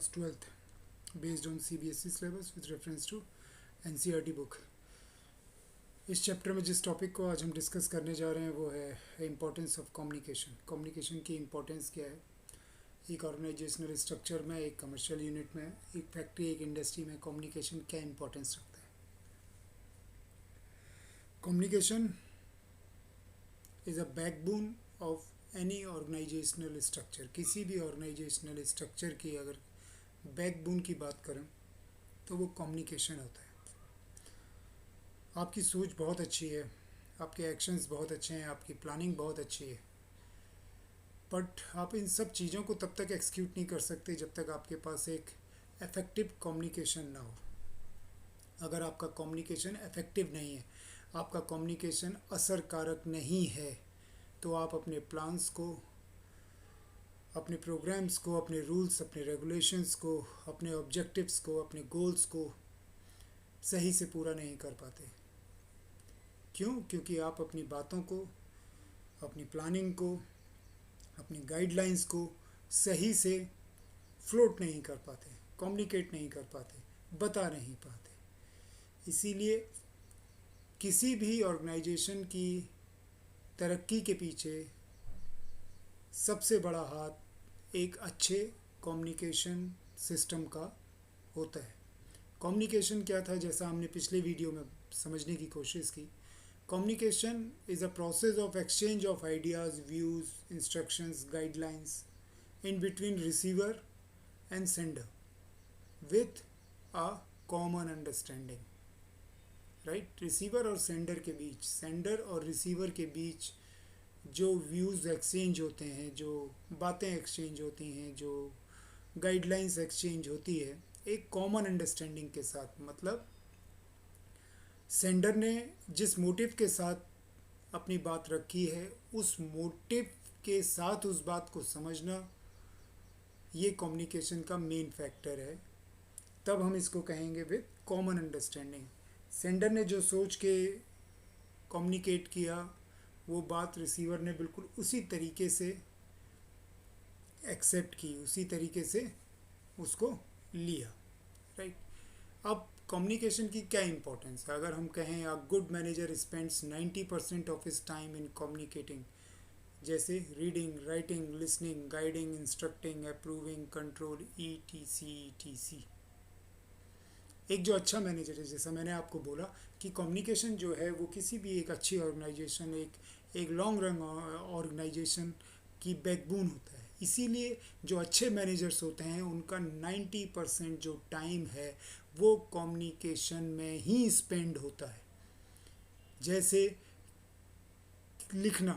class 12th based on CBSE syllabus with reference to NCERT book। इस chapter में जिस topic को आज हम डिस्कस करने जा रहे हैं वो है इम्पोर्टेंस ऑफ कम्युनिकेशन। कम्युनिकेशन की इम्पोर्टेंस क्या है एक ऑर्गेनाइजेशनल स्ट्रक्चर में, एक कमर्शियल यूनिट में, एक फैक्ट्री, एक इंडस्ट्री में कम्युनिकेशन क्या इम्पोर्टेंस रखता है। Communication is a backbone of any organisational structure. किसी भी ऑर्गेनाइजेशनल स्ट्रक्चर की अगर बैकबोन की बात करें तो वो कम्युनिकेशन होता है। आपकी सोच बहुत अच्छी है, आपके एक्शंस बहुत अच्छे हैं, आपकी प्लानिंग बहुत अच्छी है, बट आप इन सब चीज़ों को तब तक एक्सिक्यूट नहीं कर सकते जब तक आपके पास एक इफ़ेक्टिव कम्युनिकेशन ना हो। अगर आपका कम्युनिकेशन इफ़ेक्टिव नहीं है, आपका कम्युनिकेशन असरकारक नहीं है, तो आप अपने प्लान्स को, अपने प्रोग्राम्स को, अपने रूल्स, अपने रेगुलेशंस को, अपने ऑब्जेक्टिव्स को, अपने गोल्स को सही से पूरा नहीं कर पाते। क्यों? क्योंकि आप अपनी बातों को, अपनी प्लानिंग को, अपनी गाइडलाइंस को सही से फ्लोट नहीं कर पाते, कम्युनिकेट नहीं कर पाते, बता नहीं पाते। इसीलिए किसी भी ऑर्गेनाइजेशन की तरक्की के पीछे सबसे बड़ा हाथ एक अच्छे कम्युनिकेशन सिस्टम का होता है। कम्युनिकेशन क्या था, जैसा हमने पिछले वीडियो में समझने की कोशिश की। Communication is a process of exchange of ideas, views, instructions, guidelines in between receiver and sender with a common understanding. Right, receiver और सेंडर के बीच, सेंडर और रिसीवर के बीच जो व्यूज़ एक्सचेंज होते हैं, जो बातें एक्सचेंज होती हैं, जो गाइडलाइंस एक्सचेंज होती है, एक कॉमन अंडरस्टैंडिंग के साथ। मतलब सेंडर ने जिस मोटिव के साथ अपनी बात रखी है, उस मोटिव के साथ उस बात को समझना, ये कम्युनिकेशन का मेन फैक्टर है। तब हम इसको कहेंगे विद कॉमन अंडरस्टैंडिंग। सेंडर ने जो सोच के कम्युनिकेट किया, वो बात रिसीवर ने बिल्कुल उसी तरीके से एक्सेप्ट की, उसी तरीके से उसको लिया। राइट, अब कम्युनिकेशन की क्या इंपॉर्टेंस है? अगर हम कहें a good manager spends 90% of his time in communicating, जैसे reading, writing, listening, guiding, instructing, approving, control, ETC। एक जो अच्छा मैनेजर है, जैसा मैंने आपको बोला कि कम्युनिकेशन जो है वो किसी भी एक अच्छी ऑर्गेनाइजेशन, एक लॉन्ग रन ऑर्गेनाइजेशन की बैकबोन होता है। इसीलिए जो अच्छे मैनेजर्स होते हैं उनका 90% जो टाइम है वो कम्युनिकेशन में ही स्पेंड होता है। जैसे लिखना,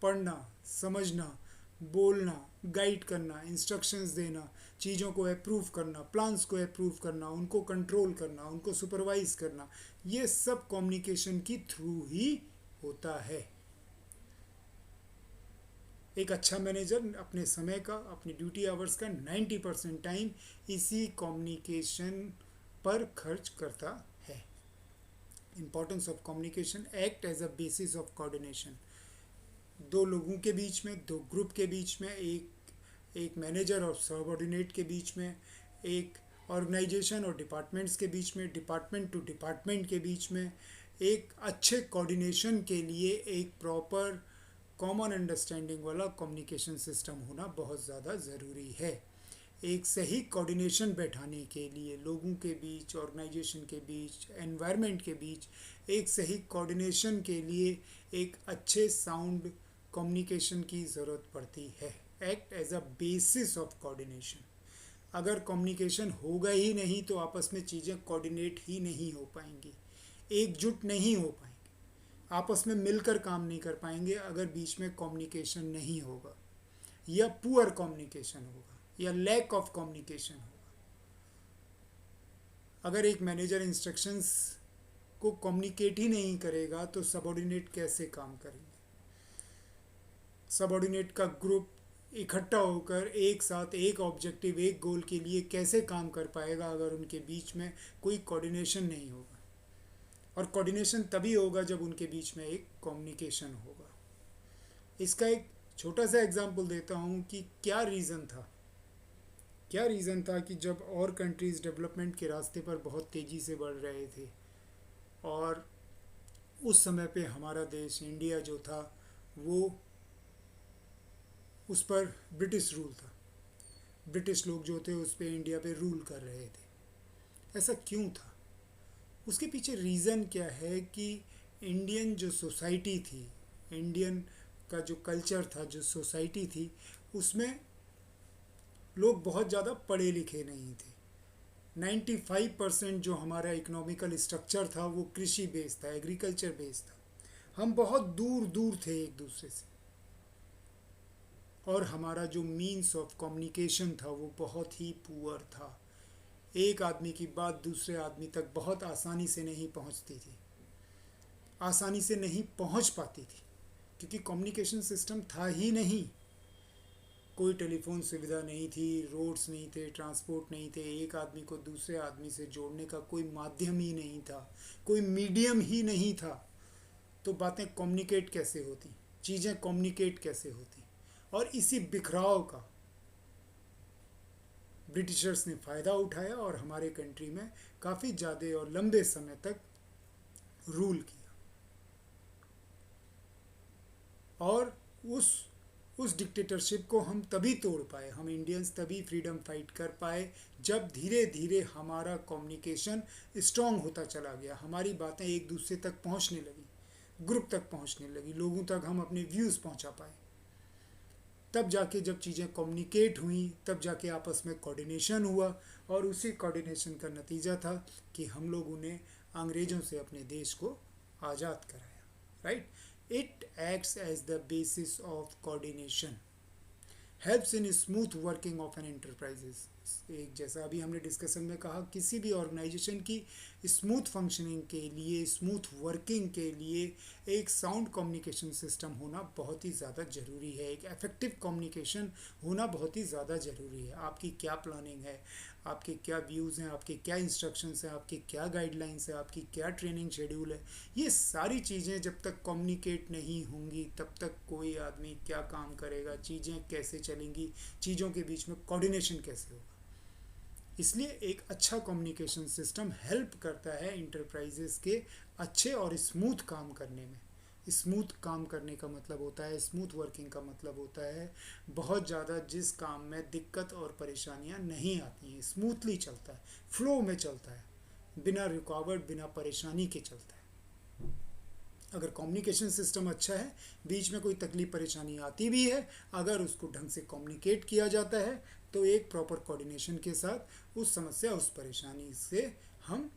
पढ़ना, समझना, बोलना, गाइड करना, इंस्ट्रक्शंस देना, चीज़ों को अप्रूव करना, प्लान्स को अप्रूव करना, उनको कंट्रोल करना, उनको सुपरवाइज करना, ये सब कम्युनिकेशन की थ्रू ही होता है। एक अच्छा मैनेजर अपने समय का, अपनी ड्यूटी आवर्स का 90% टाइम इसी कम्युनिकेशन पर खर्च करता है। Importance of communication act as a basis of coordination. दो लोगों के बीच में, दो ग्रुप के बीच में, एक मैनेजर और सबऑर्डिनेट के बीच में, एक ऑर्गेनाइजेशन और डिपार्टमेंट्स के बीच में, डिपार्टमेंट टू डिपार्टमेंट के बीच में, एक अच्छे कोऑर्डिनेशन के लिए एक प्रॉपर कॉमन अंडरस्टैंडिंग वाला कम्युनिकेशन सिस्टम होना बहुत ज़्यादा ज़रूरी है। एक सही कोऑर्डिनेशन बैठाने के लिए लोगों के बीच, ऑर्गेनाइजेशन के बीच, एनवायरनमेंट के बीच एक सही कोऑर्डिनेशन के लिए एक अच्छे साउंड कम्युनिकेशन की ज़रूरत पड़ती है। Act as a basis of coordination. अगर कम्युनिकेशन होगा ही नहीं तो आपस में चीज़ें कोऑर्डिनेट ही नहीं हो पाएंगी, एकजुट नहीं हो पाएंगी, आपस में मिलकर काम नहीं कर पाएंगे अगर बीच में कम्युनिकेशन नहीं होगा, या पुअर कम्युनिकेशन होगा, या लैक ऑफ कम्युनिकेशन होगा। अगर एक मैनेजर इंस्ट्रक्शंस को कम्युनिकेट ही नहीं करेगा तो सबऑर्डिनेट कैसे काम करेंगे? सबऑर्डिनेट का ग्रुप इकट्ठा होकर एक साथ एक ऑब्जेक्टिव, एक गोल के लिए कैसे काम कर पाएगा अगर उनके बीच में कोई कोऑर्डिनेशन नहीं होगा? और कोऑर्डिनेशन तभी होगा जब उनके बीच में एक कम्युनिकेशन होगा। इसका एक छोटा सा एग्जांपल देता हूँ कि क्या रीज़न था क्या रीज़न था कि जब और कंट्रीज़ डेवलपमेंट के रास्ते पर बहुत तेज़ी से बढ़ रहे थे और उस समय पे हमारा देश इंडिया जो था वो उस पर ब्रिटिश रूल था। ब्रिटिश लोग जो थे उस पे इंडिया पे रूल कर रहे थे। ऐसा क्यों था? उसके पीछे रीज़न क्या है कि इंडियन जो सोसाइटी थी, इंडियन का जो कल्चर था, जो सोसाइटी थी, उसमें लोग बहुत ज़्यादा पढ़े लिखे नहीं थे। 95% जो हमारा इकोनॉमिकल स्ट्रक्चर था वो कृषि बेस्ड था, एग्रीकल्चर बेस्ड था। हम बहुत दूर दूर थे एक दूसरे से, और हमारा जो मीन्स ऑफ कम्युनिकेशन था वो बहुत ही पुअर था। एक आदमी की बात दूसरे आदमी तक बहुत आसानी से नहीं पहुंचती थी, आसानी से नहीं पहुंच पाती थी, क्योंकि कम्युनिकेशन सिस्टम था ही नहीं। कोई टेलीफोन सुविधा नहीं थी, रोड्स नहीं थे, ट्रांसपोर्ट नहीं थे, एक आदमी को दूसरे आदमी से जोड़ने का कोई माध्यम ही नहीं था, कोई मीडियम ही नहीं था। तो बातें कम्युनिकेट कैसे होती, चीज़ें कम्युनिकेट कैसे होती? और इसी बिखराव का ब्रिटिशर्स ने फ़ायदा उठाया और हमारे कंट्री में काफ़ी ज़्यादा और लंबे समय तक रूल किया। और उस उस डिक्टेटरशिप को हम तभी तोड़ पाए, हम इंडियंस तभी फ्रीडम फाइट कर पाए जब धीरे धीरे हमारा कम्युनिकेशन स्ट्रांग होता चला गया, हमारी बातें एक दूसरे तक पहुंचने लगी, ग्रुप तक पहुंचने लगी, लोगों तक हम अपने व्यूज़ पहुंचा पाए। तब जाके जब चीज़ें कम्युनिकेट हुई, तब जाके आपस में कोऑर्डिनेशन हुआ, और उसी कोऑर्डिनेशन का नतीजा था कि हम लोगों ने अंग्रेज़ों से अपने देश को आज़ाद कराया। Right? It acts as the basis of coordination, helps in smooth working of an enterprises. एक जैसा अभी हमने डिस्कशन में कहा, किसी भी ऑर्गेनाइजेशन की स्मूथ फंक्शनिंग के लिए, स्मूथ वर्किंग के लिए एक साउंड कम्युनिकेशन सिस्टम होना बहुत ही ज़्यादा ज़रूरी है, एक इफेक्टिव कम्युनिकेशन होना बहुत ही ज़्यादा ज़रूरी है। आपकी क्या प्लानिंग है, आपके क्या व्यूज़ हैं, आपके क्या इंस्ट्रक्शंस हैं, आपकी क्या गाइडलाइंस है, आपकी क्या ट्रेनिंग शेड्यूल है, ये सारी चीज़ें जब तक कम्युनिकेट नहीं होंगी तब तक कोई आदमी क्या काम करेगा, चीज़ें कैसे चलेंगी, चीज़ों के बीच में कोऑर्डिनेशन कैसे होगा। इसलिए एक अच्छा कम्युनिकेशन सिस्टम हेल्प करता है इंटरप्राइजेस के अच्छे और स्मूथ काम करने में। स्मूथ काम करने का मतलब होता है, स्मूथ वर्किंग का मतलब होता है बहुत ज़्यादा जिस काम में दिक्कत और परेशानियां नहीं आती हैं, स्मूथली चलता है, फ्लो में चलता है, बिना रुकावट बिना परेशानी के चलता है। अगर कम्युनिकेशन सिस्टम अच्छा है, बीच में कोई तकलीफ परेशानी आती भी है, अगर उसको ढंग से कम्युनिकेट किया जाता है तो एक प्रॉपर कोऑर्डिनेशन के साथ उस समस्या, उस परेशानी से हम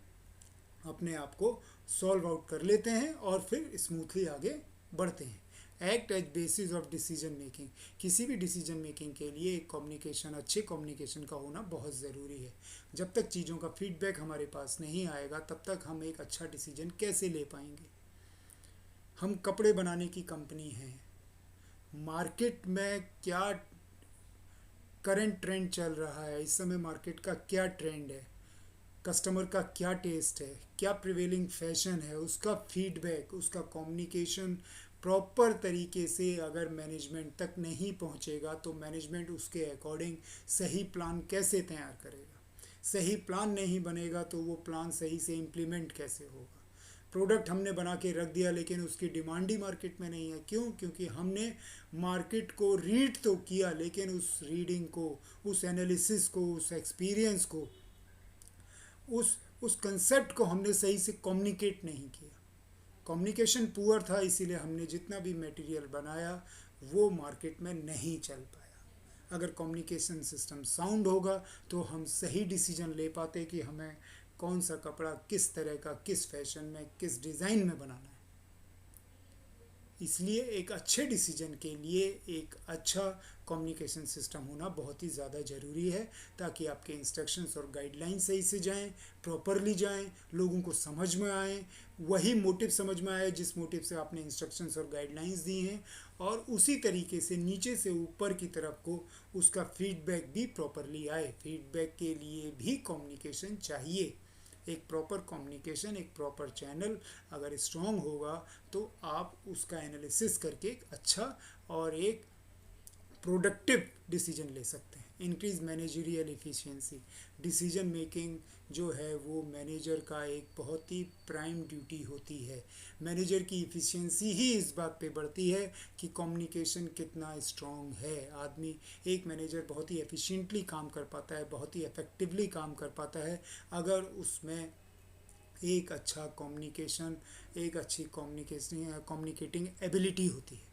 अपने आप को सॉल्व आउट कर लेते हैं और फिर स्मूथली आगे बढ़ते हैं। Act as basis of decision making, किसी भी डिसीजन मेकिंग के लिए एक कम्युनिकेशन, अच्छे कम्युनिकेशन का होना बहुत ज़रूरी है। जब तक चीज़ों का फीडबैक हमारे पास नहीं आएगा तब तक हम एक अच्छा डिसीजन कैसे ले पाएंगे। हम कपड़े बनाने की कंपनी हैं, मार्केट में क्या करंट ट्रेंड चल रहा है, इस समय मार्केट का क्या ट्रेंड है, कस्टमर का क्या टेस्ट है, क्या प्रिवेलिंग फैशन है, उसका फीडबैक, उसका कम्युनिकेशन प्रॉपर तरीके से अगर मैनेजमेंट तक नहीं पहुंचेगा तो मैनेजमेंट उसके अकॉर्डिंग सही प्लान कैसे तैयार करेगा। सही प्लान नहीं बनेगा तो वो प्लान सही से इम्प्लीमेंट कैसे होगा। प्रोडक्ट हमने बना के रख दिया लेकिन उसकी डिमांड ही मार्केट में नहीं है, क्यों? क्योंकि हमने मार्केट को रीड तो किया लेकिन उस रीडिंग को, उस एनालिसिस को, उस एक्सपीरियंस को, उस कंसेप्ट को हमने सही से कम्युनिकेट नहीं किया। कम्युनिकेशन पुअर था, इसीलिए हमने जितना भी मटेरियल बनाया वो मार्केट में नहीं चल पाया। अगर कम्युनिकेशन सिस्टम साउंड होगा तो हम सही डिसीजन ले पाते कि हमें कौन सा कपड़ा किस तरह का, किस फैशन में, किस डिज़ाइन में बनाना है। इसलिए एक अच्छे डिसीजन के लिए एक अच्छा कम्युनिकेशन सिस्टम होना बहुत ही ज़्यादा ज़रूरी है, ताकि आपके इंस्ट्रक्शंस और गाइडलाइन सही से जाएं, प्रॉपरली जाएं, लोगों को समझ में आए, वही मोटिव समझ में आए जिस मोटिव से आपने इंस्ट्रक्शंस और गाइडलाइंस दी हैं, और उसी तरीके से नीचे से ऊपर की तरफ को उसका फीडबैक भी प्रॉपरली आए। फीडबैक के लिए भी कम्युनिकेशन चाहिए। एक प्रॉपर कम्युनिकेशन, एक प्रॉपर चैनल अगर स्ट्रॉन्ग होगा तो आप उसका एनालिसिस करके एक अच्छा और एक प्रोडक्टिव डिसीजन ले सकते हैं। Increase managerial efficiency. Decision making जो है वो मैनेजर का एक बहुत ही प्राइम ड्यूटी होती है। मैनेजर की इफ़िशियंसी ही इस बात पे बढ़ती है कि कम्युनिकेशन कितना स्ट्रॉन्ग है। आदमी, एक मैनेजर बहुत ही एफिशिएंटली काम कर पाता है, बहुत ही इफ़ेक्टिवली काम कर पाता है अगर उसमें एक अच्छा कम्युनिकेशन, एक अच्छी कम्युनिकेटिंग एबिलिटी होती है।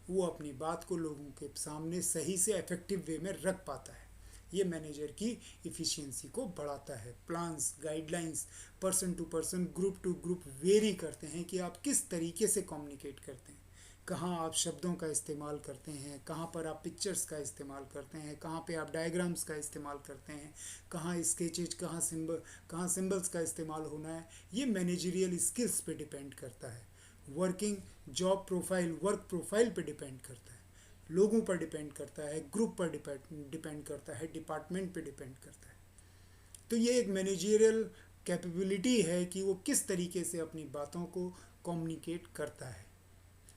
वो अपनी बात को लोगों के सामने सही से इफ़ेक्टिव वे में रख पाता है। ये मैनेजर की इफ़िशियंसी को बढ़ाता है। Plans, guidelines person to person, group to group vary करते हैं कि आप किस तरीके से कम्युनिकेट करते हैं, कहाँ आप शब्दों का इस्तेमाल करते हैं, कहाँ पर आप पिक्चर्स का इस्तेमाल करते हैं, कहाँ पे आप डायग्राम्स का इस्तेमाल करते हैं, कहाँ स्केचेज, कहाँ सिंबल्स का इस्तेमाल होना है। ये मैनेजरियल स्किल्स पे डिपेंड करता है। Working job profile, work profile पे डिपेंड करता है, लोगों पर डिपेंड करता है, ग्रुप पर डिपेंड करता है, डिपार्टमेंट पे डिपेंड करता है। तो ये एक मैनेजरियल कैपेबिलिटी है कि वो किस तरीके से अपनी बातों को कम्युनिकेट करता है।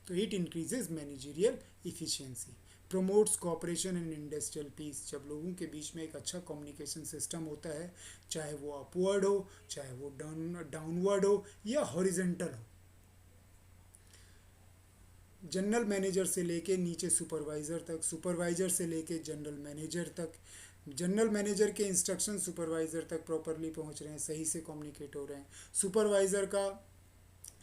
तो it increases managerial efficiency, promotes cooperation and industrial peace. जब लोगों के बीच में एक अच्छा कम्युनिकेशन सिस्टम होता है, चाहे वो अपवर्ड हो, चाहे वो डाउनवर्ड हो या हॉरिजेंटल हो, जनरल मैनेजर से लेके नीचे सुपरवाइज़र तक, सुपरवाइज़र से लेके जनरल मैनेजर तक, जनरल मैनेजर के इंस्ट्रक्शन सुपरवाइज़र तक प्रॉपरली पहुंच रहे हैं, सही से कम्युनिकेट हो रहे हैं, सुपरवाइज़र का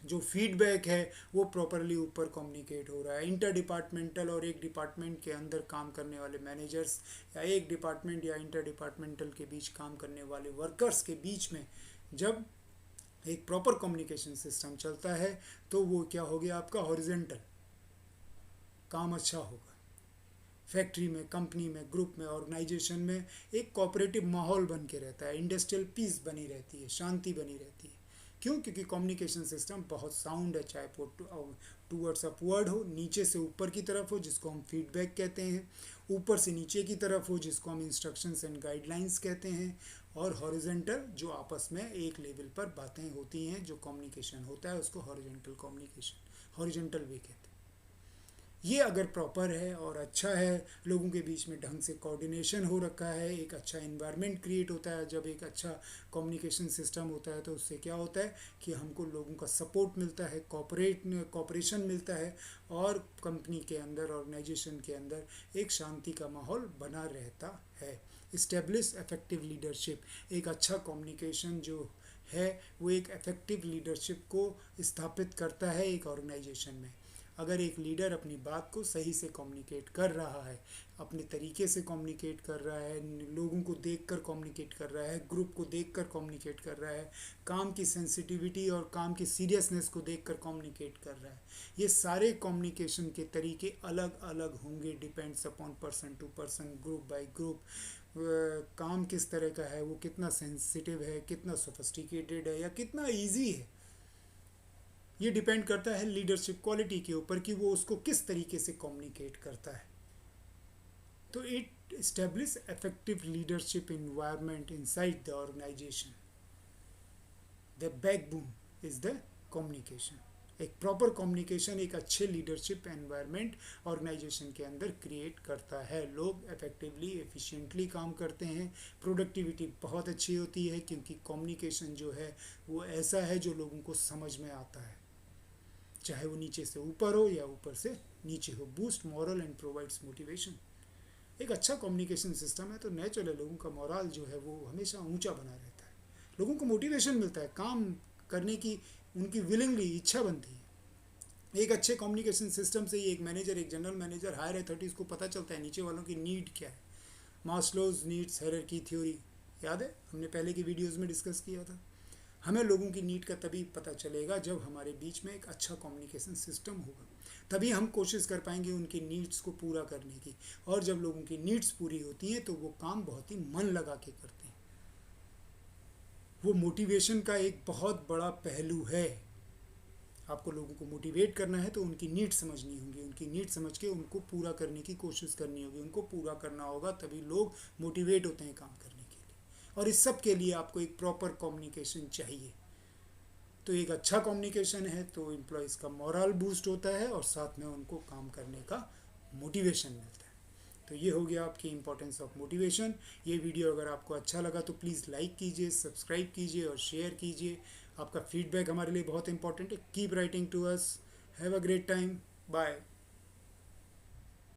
जो फीडबैक है वो प्रॉपरली ऊपर कम्युनिकेट हो रहा है। इंटर डिपार्टमेंटल और एक डिपार्टमेंट के अंदर काम करने वाले मैनेजर्स या एक डिपार्टमेंट या इंटर डिपार्टमेंटल के बीच काम करने वाले वर्कर्स के बीच में जब एक प्रॉपर कम्युनिकेशन सिस्टम चलता है तो वो क्या हो गया, आपका हॉरिजेंटल काम अच्छा होगा। फैक्ट्री में, कंपनी में, ग्रुप में, ऑर्गेनाइजेशन में एक कोऑपरेटिव माहौल बन के रहता है, इंडस्ट्रियल पीस बनी रहती है, शांति बनी रहती है। क्यों? क्योंकि कम्युनिकेशन सिस्टम बहुत साउंड है, चाहे वो टूवर्ड्स अपवर्ड हो, नीचे से ऊपर की तरफ हो जिसको हम फीडबैक कहते हैं, ऊपर से नीचे की तरफ हो जिसको हम इंस्ट्रक्शंस एंड गाइडलाइंस कहते हैं, और हॉरिजेंटल जो आपस में एक लेवल पर बातें होती हैं, जो कम्युनिकेशन होता है उसको हॉरिजेंटल कम्युनिकेशन, हॉरिजेंटल वे कहते हैं। ये अगर प्रॉपर है और अच्छा है, लोगों के बीच में ढंग से कोऑर्डिनेशन हो रखा है, एक अच्छा एनवायरनमेंट क्रिएट होता है। जब एक अच्छा कम्युनिकेशन सिस्टम होता है तो उससे क्या होता है कि हमको लोगों का सपोर्ट मिलता है, कॉपरेशन मिलता है, और कंपनी के अंदर, ऑर्गेनाइजेशन के अंदर एक शांति का माहौल बना रहता है। इस्टेब्लिश इफेक्टिव लीडरशिप, एक अच्छा कम्युनिकेशन जो है वो एक इफेक्टिव लीडरशिप को स्थापित करता है एक ऑर्गेनाइजेशन में। अगर एक लीडर अपनी बात को सही से कम्युनिकेट कर रहा है, अपने तरीके से कम्युनिकेट कर रहा है, लोगों को देखकर कम्युनिकेट कर रहा है, ग्रुप को देखकर कम्युनिकेट कर रहा है, काम की सेंसिटिविटी और काम की सीरियसनेस को देखकर कम्युनिकेट कर रहा है, ये सारे कम्युनिकेशन के तरीके अलग अलग होंगे, depends upon person to person, group by group. काम किस तरह का है, वो कितना सेंसिटिव है, कितना सोफिस्टिकेटेड है या कितना ईजी है, ये डिपेंड करता है लीडरशिप क्वालिटी के ऊपर कि वो उसको किस तरीके से कम्युनिकेट करता है। तो it establish effective leadership environment inside the organisation. The backbone is the communication. एक प्रॉपर कम्युनिकेशन एक अच्छे लीडरशिप एनवायरनमेंट ऑर्गेनाइजेशन के अंदर क्रिएट करता है। लोग इफेक्टिवली, एफिशिएंटली काम करते हैं, प्रोडक्टिविटी बहुत अच्छी होती है, क्योंकि कम्युनिकेशन जो है वो ऐसा है जो लोगों को समझ में आता है, चाहे वो नीचे से ऊपर हो या ऊपर से नीचे हो। Boost moral and provides motivation. एक अच्छा कम्युनिकेशन सिस्टम है तो नेचुरल है, लोगों का मॉरल जो है वो हमेशा ऊंचा बना रहता है, लोगों को मोटिवेशन मिलता है, काम करने की उनकी विलिंगली इच्छा बनती है। एक अच्छे कम्युनिकेशन सिस्टम से ही एक मैनेजर, एक जनरल मैनेजर, हायर अथॉरिटीज़ को पता चलता है नीचे वालों की नीड क्या है। मास्लोज नीड्स हायरार्की थ्योरी याद है, हमने पहले की वीडियोज़ में डिस्कस किया था। हमें लोगों की नीड का तभी पता चलेगा जब हमारे बीच में एक अच्छा कम्युनिकेशन सिस्टम होगा, तभी हम कोशिश कर पाएंगे उनकी नीड्स को पूरा करने की। और जब लोगों की नीड्स पूरी होती हैं तो वो काम बहुत ही मन लगा के करते हैं। वो मोटिवेशन का एक बहुत बड़ा पहलू है। आपको लोगों को मोटिवेट करना है तो उनकी नीड समझनी होगी, उनकी नीड समझ के उनको पूरा करने की कोशिश करनी होगी, उनको पूरा करना होगा, तभी लोग मोटिवेट होते हैं काम करने के लिए। और इस सब के लिए आपको एक प्रॉपर कम्युनिकेशन चाहिए। तो एक अच्छा कम्युनिकेशन है तो एम्प्लॉयज़ का मोरल बूस्ट होता है और साथ में उनको काम करने का मोटिवेशन मिलता है। तो ये हो गया आपकी इंपॉर्टेंस ऑफ मोटिवेशन। ये वीडियो अगर आपको अच्छा लगा तो प्लीज़ लाइक कीजिए, सब्सक्राइब कीजिए और शेयर कीजिए। आपका फीडबैक हमारे लिए बहुत इंपॉर्टेंट है। Keep writing to us. Have a great time. Bye.